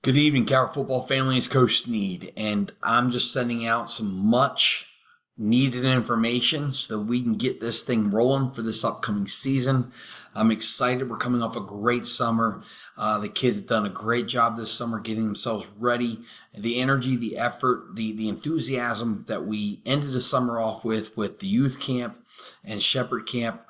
Good evening, Calvert football family. It's Coach Sneed, and I'm just sending out some much needed information so that we can get this thing rolling for this upcoming season. I'm excited. We're coming off a great summer. The kids have done a great job this summer getting themselves ready. The energy, the effort, the enthusiasm that we ended the summer off with the youth camp and Shepherd camp,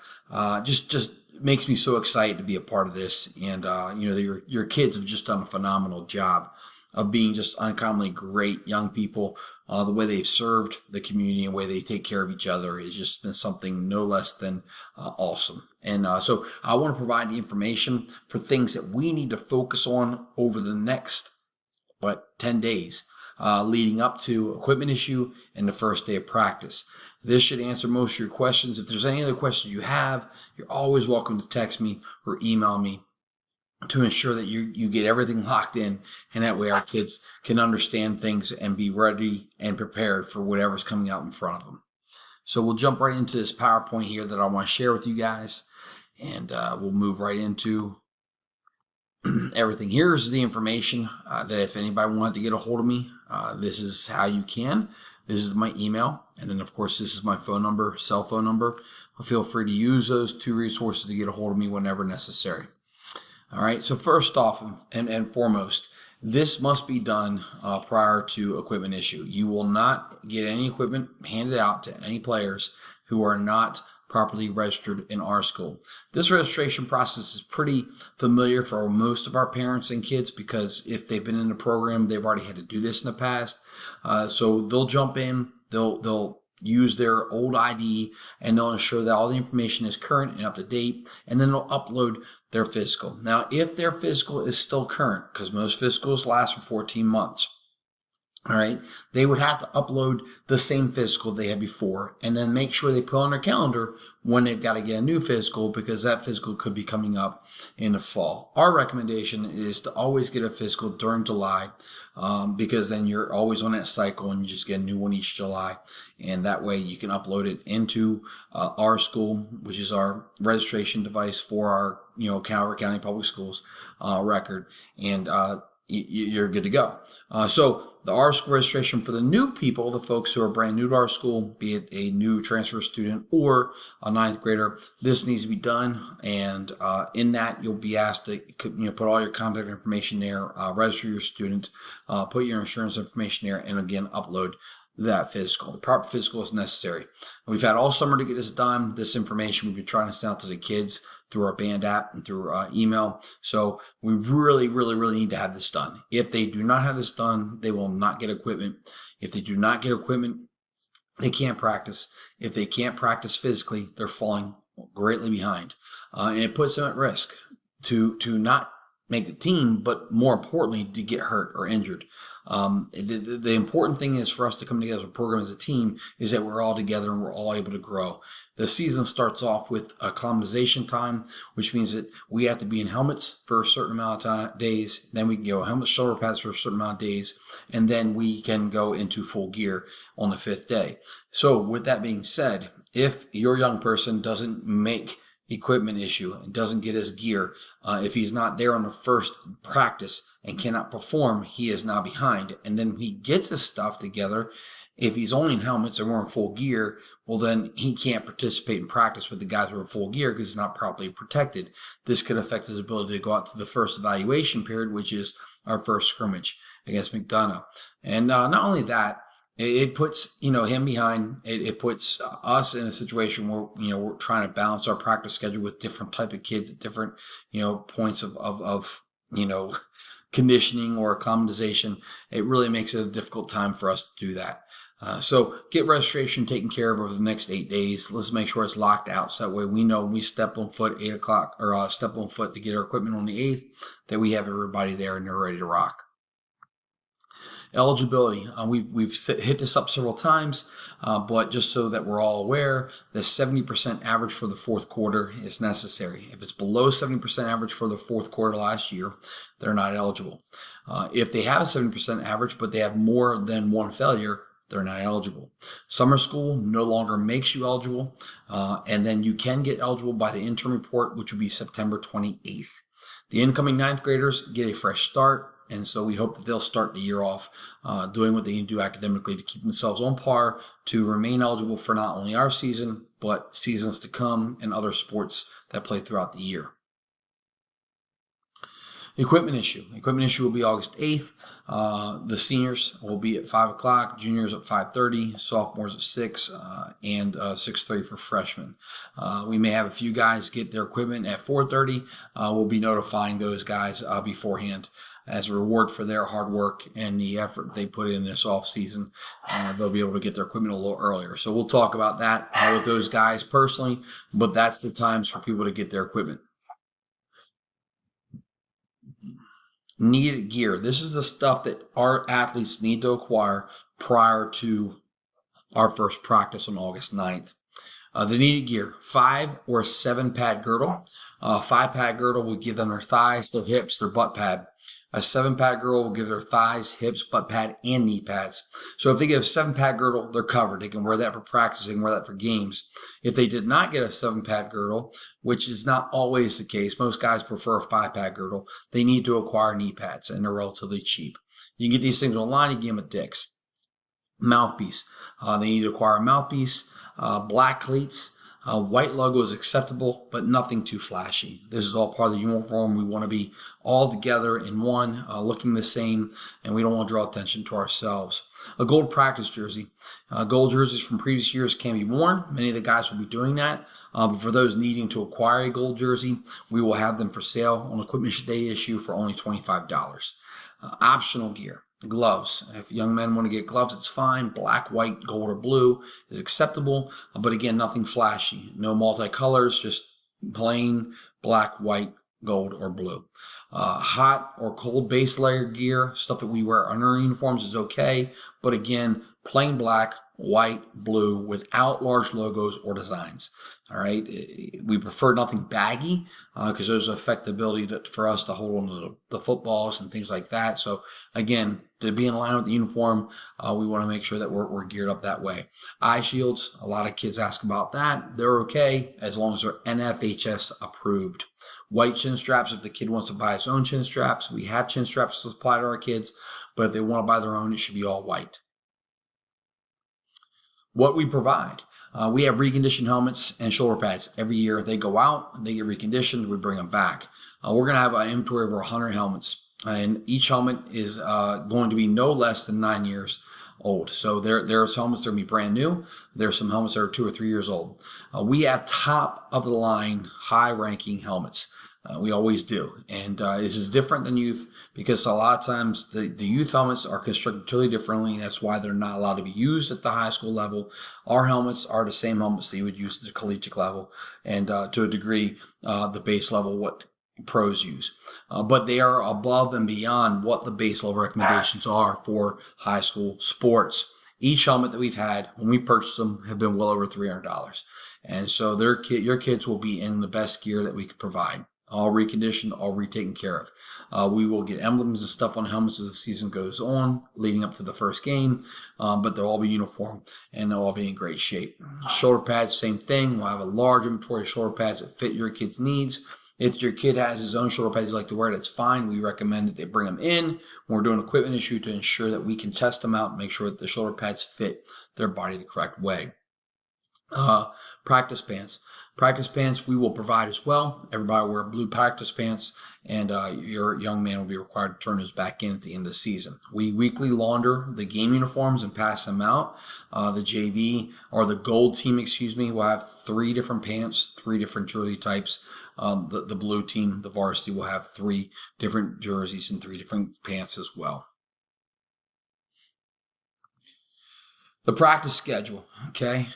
just makes me so excited to be a part of this. And your kids have just done a phenomenal job of being just uncommonly great young people. The way they've served the community and the way they take care of each other has just been something no less than awesome. And so I want to provide the information for things that we need to focus on over the next 10 days leading up to equipment issue and the first day of practice. This should answer most of your questions. If there's any other questions you have, you're always welcome to text me or email me to ensure that you get everything locked in, and that way our kids can understand things and be ready and prepared for whatever's coming out in front of them. So we'll jump right into this PowerPoint here that I want to share with you guys, and we'll move right into everything. Here's the information that if anybody wanted to get a hold of me, this is how you can. This is my email, and then of course this is my phone number, cell phone number. Feel free to use those two resources to get a hold of me whenever necessary. All right, so first off and foremost, this must be done prior to equipment issue. You will not get any equipment handed out to any players who are not properly registered in our school. This registration process is pretty familiar for most of our parents and kids because if they've been in the program, they've already had to do this in the past. So they'll jump in, they'll use their old ID, and they'll ensure that all the information is current and up to date, and then they'll upload their physical. Now, if their physical is still current, because most physicals last for 14 months, all right, they would have to upload the same physical they had before and then make sure they put on their calendar when they've got to get a new physical because that physical could be coming up in the fall. Our recommendation is to always get a physical during July because then you're always on that cycle and you just get a new one each July. And that way you can upload it into our school, which is our registration device for our, Calvert County Public Schools record. And you're good to go. So the R school registration for the new people, the folks who are brand new to our school, be it a new transfer student or a ninth grader, this needs to be done. And in that, you'll be asked to put all your contact information there, register your student, put your insurance information there, and again, upload that physical. The proper physical is necessary. We've had all summer to get this done. This information we've been trying to send out to the kids through our band app and through email. So we really, really, really need to have this done. If they do not have this done, they will not get equipment. If they do not get equipment, they can't practice. If they can't practice physically, they're falling greatly behind. And it puts them at risk to not make the team, but more importantly, to get hurt or injured. The important thing is for us to come together as a program, as a team, is that we're all together and we're all able to grow. The season starts off with acclimatization time, which means that we have to be in helmets for a certain amount of days. Then we can go helmet, shoulder pads for a certain amount of days, and then we can go into full gear on the 5th day. So with that being said, if your young person doesn't make equipment issue and doesn't get his gear, if he's not there on the first practice and cannot perform, he is now behind. And then he gets his stuff together. If he's only in helmets and we're in full gear, well, then he can't participate in practice with the guys who are in full gear because he's not properly protected. This could affect his ability to go out to the first evaluation period, which is our first scrimmage against McDonough. And not only that, it puts him behind. It puts us in a situation where we're trying to balance our practice schedule with different type of kids at different points of conditioning or acclimatization. It really makes it a difficult time for us to do that. So get registration taken care of over the next 8 days. Let's make sure it's locked out so that way we know when we step on foot 8 o'clock or step on foot to get our equipment on the 8th that we have everybody there and they're ready to rock. Eligibility. We've hit this up several times, but just so that we're all aware, the 70% average for the fourth quarter is necessary. If it's below 70% average for the fourth quarter last year, they're not eligible. If they have a 70% average, but they have more than one failure, they're not eligible. Summer school no longer makes you eligible, and then you can get eligible by the interim report, which would be September 28th. The incoming ninth graders get a fresh start And so we hope that they'll start the year off doing what they need to do academically to keep themselves on par to remain eligible for not only our season, but seasons to come and other sports that play throughout the year. Equipment issue. Equipment issue will be August 8th. The seniors will be at 5 o'clock, juniors at 5:30, sophomores at 6, and 6:30 for freshmen. We may have a few guys get their equipment at 4:30. We'll be notifying those guys beforehand as a reward for their hard work and the effort they put in this off season. They'll be able to get their equipment a little earlier. So we'll talk about that with those guys personally, but that's the times for people to get their equipment. Needed gear. This is the stuff that our athletes need to acquire prior to our first practice on August 9th. The needed gear, 5 or 7 pad girdle. 5 pad girdle will give them their thighs, their hips, their butt pad. A 7 pad girdle will give their thighs, hips, butt pad, and knee pads. So if they get a 7 pad girdle, they're covered. They can wear that for practice, they can wear that for games. If they did not get a 7 pad girdle, which is not always the case, most guys prefer a 5 pad girdle, they need to acquire knee pads, and they're relatively cheap. You can get these things online, you can get them at Dick's. Mouthpiece. They need to acquire a mouthpiece. Black cleats. White logo is acceptable, but nothing too flashy. This is all part of the uniform. We want to be all together in one, looking the same, and we don't want to draw attention to ourselves. A gold practice jersey. Gold jerseys from previous years can be worn. Many of the guys will be doing that. But for those needing to acquire a gold jersey, we will have them for sale on Equipment Day issue for only $25. Optional gear. Gloves. If young men want to get gloves, it's fine. Black, white, gold, or blue is acceptable. But again, nothing flashy. No multicolors, just plain black, white, gold, or blue. Hot or cold base layer gear, stuff that we wear under our uniforms is okay. But again, plain black, white, blue, without large logos or designs. All right. We prefer nothing baggy because those affect the ability for us to hold on to the footballs and things like that. So again, to be in line with the uniform, we want to make sure that we're geared up that way. Eye shields, a lot of kids ask about that. They're okay as long as they're NFHS approved. White chin straps, if the kid wants to buy his own chin straps, we have chin straps to supply to our kids, but if they want to buy their own, it should be all white. What we provide. We have reconditioned helmets and shoulder pads. Every year they go out, they get reconditioned, we bring them back. We're going to have an inventory of over 100 helmets, and each helmet is going to be no less than 9 years old. So there's helmets that are going to be brand new. There's some helmets that are 2 or 3 years old. We have top of the line, high ranking helmets. We always do. And this is different than youth because a lot of times the youth helmets are constructed totally differently. That's why they're not allowed to be used at the high school level. Our helmets are the same helmets that you would use at the collegiate level and to a degree the base level what pros use. But they are above and beyond what the base level recommendations are for high school sports. Each helmet that we've had when we purchased them have been well over $300. And so your kids will be in the best gear that we could provide. All reconditioned, all retaken care of. We will get emblems and stuff on helmets as the season goes on, leading up to the first game, but they'll all be uniform and they'll all be in great shape. Shoulder pads, same thing. We'll have a large inventory of shoulder pads that fit your kid's needs. If your kid has his own shoulder pads he'd like to wear, that's fine. We recommend that they bring them in when we're doing an equipment issue to ensure that we can test them out and make sure that the shoulder pads fit their body the correct way. Practice pants. Practice pants we will provide as well. Everybody will wear blue practice pants, and your young man will be required to turn those back in at the end of the season. We weekly launder the game uniforms and pass them out. The JV, or the gold team, will have 3 different pants, 3 different jersey types. The blue team, the varsity, will have 3 different jerseys and 3 different pants as well. The practice schedule, okay?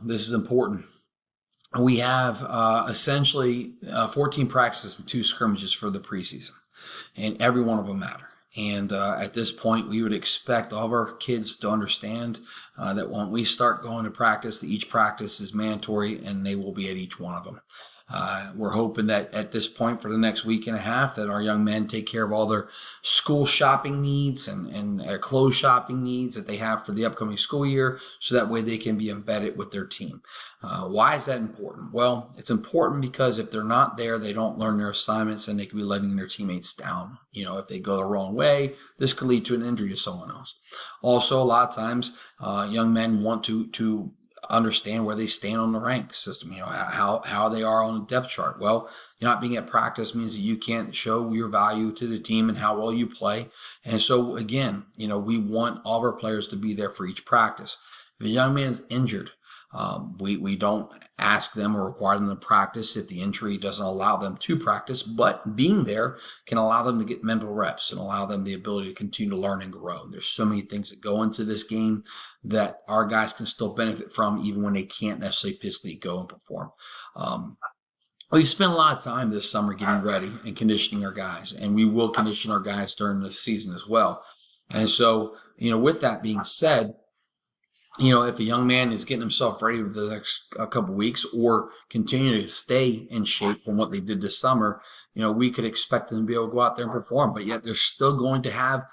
This is important. We have essentially 14 practices and 2 scrimmages for the preseason, and every one of them matter. And at this point, we would expect all of our kids to understand that when we start going to practice, that each practice is mandatory, and they will be at each one of them. We're hoping that at this point for the next week and a half that our young men take care of all their school shopping needs and clothes shopping needs that they have for the upcoming school year, so that way they can be embedded with their team. Why is that important? Well, it's important because if they're not there, they don't learn their assignments and they could be letting their teammates down. If they go the wrong way, this could lead to an injury to someone else. Also, a lot of times, young men want to understand where they stand on the rank system, how they are on the depth chart. Well, not being at practice means that you can't show your value to the team and how well you play. And so again, we want all of our players to be there for each practice. If a young man is injured, we don't ask them or require them to practice if the injury doesn't allow them to practice, but being there can allow them to get mental reps and allow them the ability to continue to learn and grow. There's so many things that go into this game that our guys can still benefit from even when they can't necessarily physically go and perform. We spent a lot of time this summer getting ready and conditioning our guys, and we will condition our guys during the season as well. And so, with that being said, if a young man is getting himself ready for the next couple of weeks or continue to stay in shape from what they did this summer, we could expect them to be able to go out there and perform. But yet they're still going to have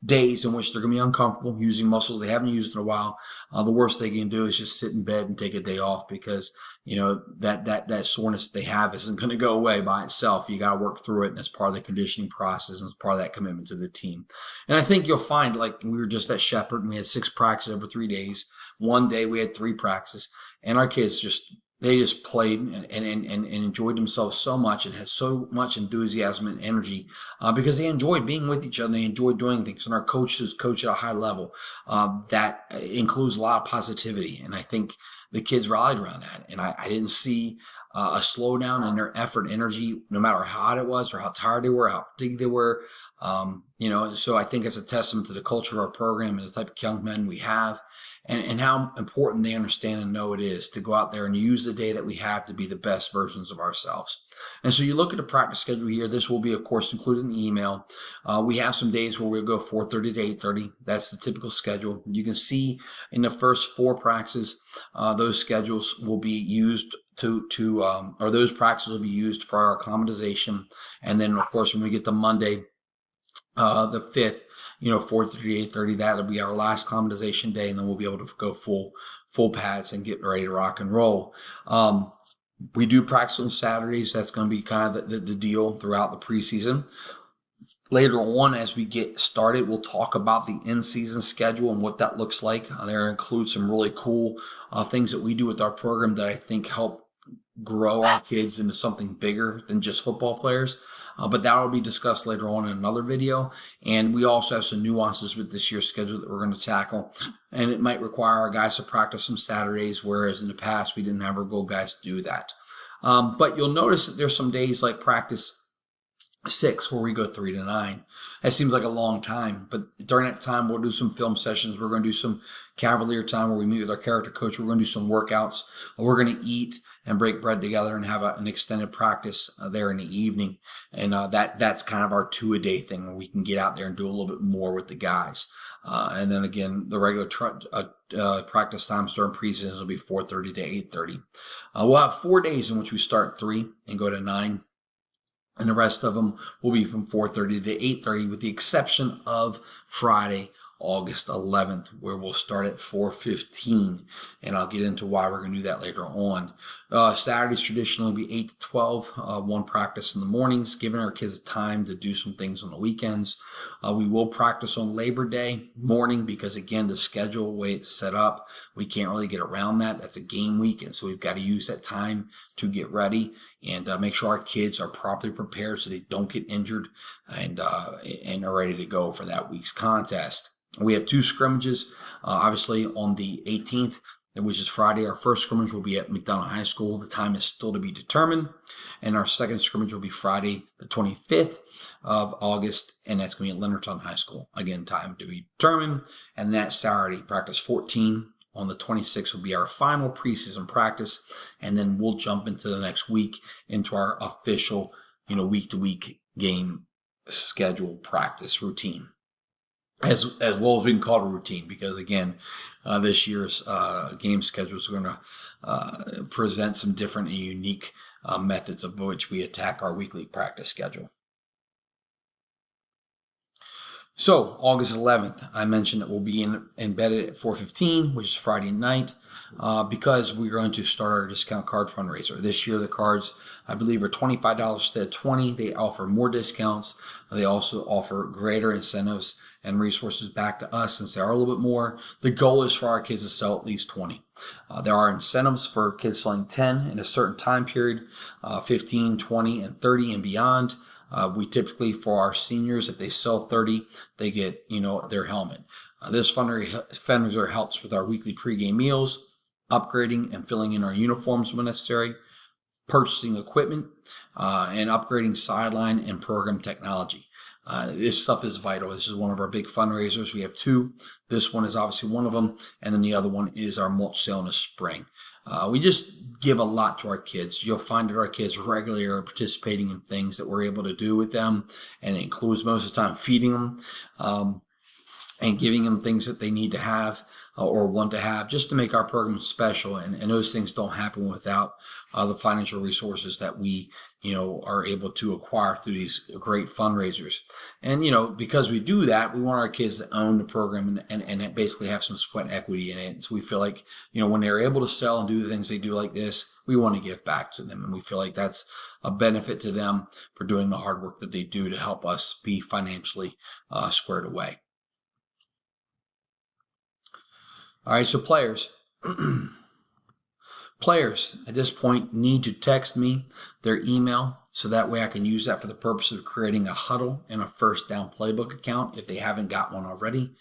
days in which they're going to be uncomfortable using muscles they haven't used in a while. The worst they can do is just sit in bed and take a day off because, that soreness they have isn't going to go away by itself. You got to work through it, and that's part of the conditioning process, and it's part of that commitment to the team. And I think you'll find, like we were just at Shepherd, and we had 6 practices over 3 days. One day we had 3 practices, and our kids they just played and enjoyed themselves so much and had so much enthusiasm and energy because they enjoyed being with each other. They enjoyed doing things. And our coaches coach at a high level. That includes a lot of positivity. And I think the kids rallied around that. And I didn't see a slowdown in their effort and energy, no matter how hot it was or how tired they were, how fatigued they were. So I think it's a testament to the culture of our program and the type of young men we have. And how important they understand and know it is to go out there and use the day that we have to be the best versions of ourselves. And so you look at the practice schedule here. This will be, of course, included in the email. We have some days where we'll go 4:30 to 8:30. That's the typical schedule. You can see in the first 4 practices, those schedules will be used or those practices will be used for our acclimatization. And then, of course, when we get to Monday, the 5th, 4:30, 8:30, that'll be our last acclimatization day, and then we'll be able to go full pads and get ready to rock and roll. We do practice on Saturdays. That's going to be kind of the deal throughout the preseason. Later on, as we get started, we'll talk about the in-season schedule and what that looks like. There includes some really cool things that we do with our program that I think help grow our kids into something bigger than just football players. But that will be discussed later on in another video. And we also have some nuances with this year's schedule that we're going to tackle. And it might require our guys to practice some Saturdays, whereas in the past we didn't have our goal guys do that. But you'll notice that there's some days like practice 6 where we go 3 to 9. That seems like a long time, but during that time we'll do some film sessions. We're going to do some Cavalier time where we meet with our character coach. We're going to do some workouts. We're going to eat and break bread together and have an extended practice there in the evening. And that's kind of our 2-a-day thing where we can get out there and do a little bit more with the guys. And then again, the regular practice times during preseason will be 4:30 to 8:30. We'll have 4 days in which we start 3 and go to 9. And the rest of them will be from 4:30 to 8:30 with the exception of Friday, August 11th, where we'll start at 4:15. And I'll get into why we're going to do that later on. Saturdays traditionally will be 8 to 12, 1 practice in the mornings, giving our kids time to do some things on the weekends. We will practice on Labor Day morning because, again, the schedule, the way it's set up, we can't really get around that. That's a game week, and so we've got to use that time to get ready and make sure our kids are properly prepared so they don't get injured and are ready to go for that week's contest. We have 2 scrimmages, obviously on the 18th, which is Friday. Our first scrimmage will be at McDonough High School. The time is still to be determined. And our second scrimmage will be Friday, the 25th of August, and that's going to be at Leonardtown High School. Again, time to be determined. And that's Saturday, practice 14. On the 26th will be our final preseason practice, and then we'll jump into the next week into our official, week-to-week game schedule practice routine. as well as we can call it a routine, because again, this year's game schedules are going to present some different and unique methods of which we attack our weekly practice schedule. So August 11th, I mentioned that we'll be embedded at 4:15, which is Friday night, because we're going to start our discount card fundraiser. This year, the cards, I believe, are $25 instead of $20. They offer more discounts. They also offer greater incentives and resources back to us since they are a little bit more. The goal is for our kids to sell at least 20. There are incentives for kids selling 10 in a certain time period, 15, 20, and 30 and beyond. We typically, for our seniors, if they sell 30, they get, their helmet. This fundraiser helps with our weekly pregame meals, upgrading and filling in our uniforms when necessary, purchasing equipment, and upgrading sideline and program technology. This stuff is vital. This is one of our big fundraisers. We have two. This one is obviously one of them, and then the other one is our mulch sale in the spring. We just give a lot to our kids. You'll find that our kids regularly are participating in things that we're able to do with them, and it includes most of the time feeding them and giving them things that they need to have or want to have, just to make our program special. And those things don't happen without the financial resources that we are able to acquire through these great fundraisers. And because we do that, we want our kids to own the program and basically have some sweat equity in it. So we feel like when they're able to sell and do the things they do like this, we want to give back to them, and we feel like that's a benefit to them for doing the hard work that they do to help us be financially squared away. All right, so players. Players at this point need to text me their email, so that way I can use that for the purpose of creating a huddle and a first down playbook account if they haven't got one already.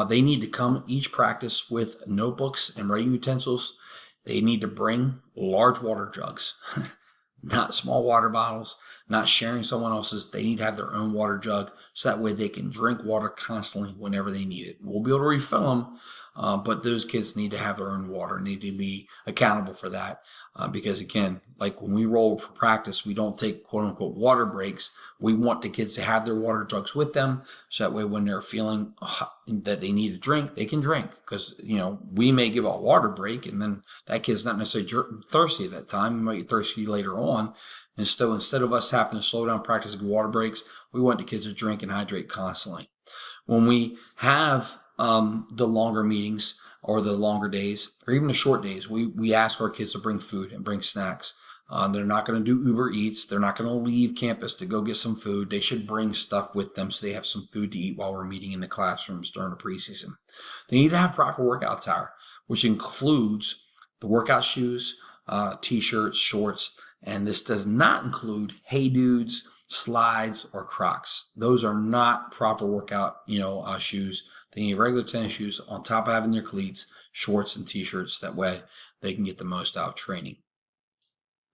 They need to come each practice with notebooks and writing utensils. They need to bring large water jugs, not small water bottles, not sharing someone else's. They need to have their own water jug, so that way they can drink water constantly whenever they need it. We'll be able to refill them, but those kids need to have their own water, need to be accountable for that. Because again, like when we roll for practice, we don't take quote unquote water breaks. We want the kids to have their water jugs with them, so that way when they're feeling that they need a drink, they can drink. Because we may give a water break, and then that kid's not necessarily thirsty at that time. He might get thirsty later on. And so instead of us having to slow down practice and water breaks, we want the kids to drink and hydrate constantly. When we have the longer meetings or the longer days or even the short days, we ask our kids to bring food and bring snacks. They're not going to do Uber Eats. They're not going to leave campus to go get some food. They should bring stuff with them so they have some food to eat while we're meeting in the classrooms during the preseason. They need to have proper workout attire, which includes the workout shoes, t-shirts, shorts, and this does not include Hey Dudes, slides, or Crocs. Those are not proper workout, shoes. They need regular tennis shoes on top of having their cleats, shorts, and t-shirts. That way they can get the most out of training.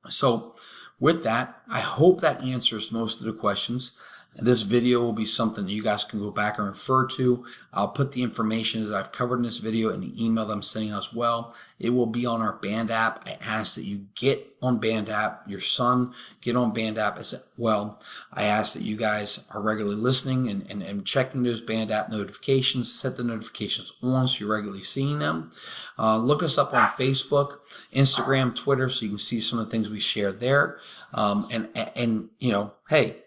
So with that, I hope that answers most of the questions. This video will be something that you guys can go back and refer to. I'll put the information that I've covered in this video in the email that I'm sending out as well. It will be on our Band app. I ask that you get on Band app. Your son get on Band app as well. I ask that you guys are regularly listening and checking those Band app notifications. Set the notifications on so you're regularly seeing them. Look us up on Facebook, Instagram, Twitter, so you can see some of the things we share there. Hey,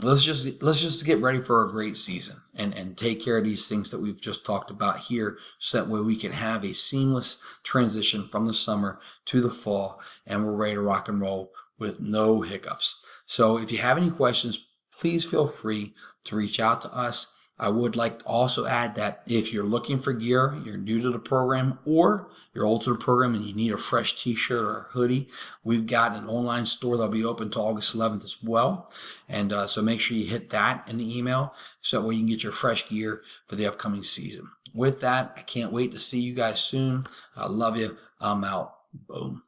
let's just get ready for a great season and take care of these things that we've just talked about here, so that way we can have a seamless transition from the summer to the fall, and we're ready to rock and roll with no hiccups. So if you have any questions, please feel free to reach out to us. I would like to also add that if you're looking for gear, you're new to the program, or you're old to the program and you need a fresh t-shirt or a hoodie, we've got an online store that'll be open until August 11th as well. And so make sure you hit that in the email, so that way you can get your fresh gear for the upcoming season. With that, I can't wait to see you guys soon. I love you. I'm out. Boom.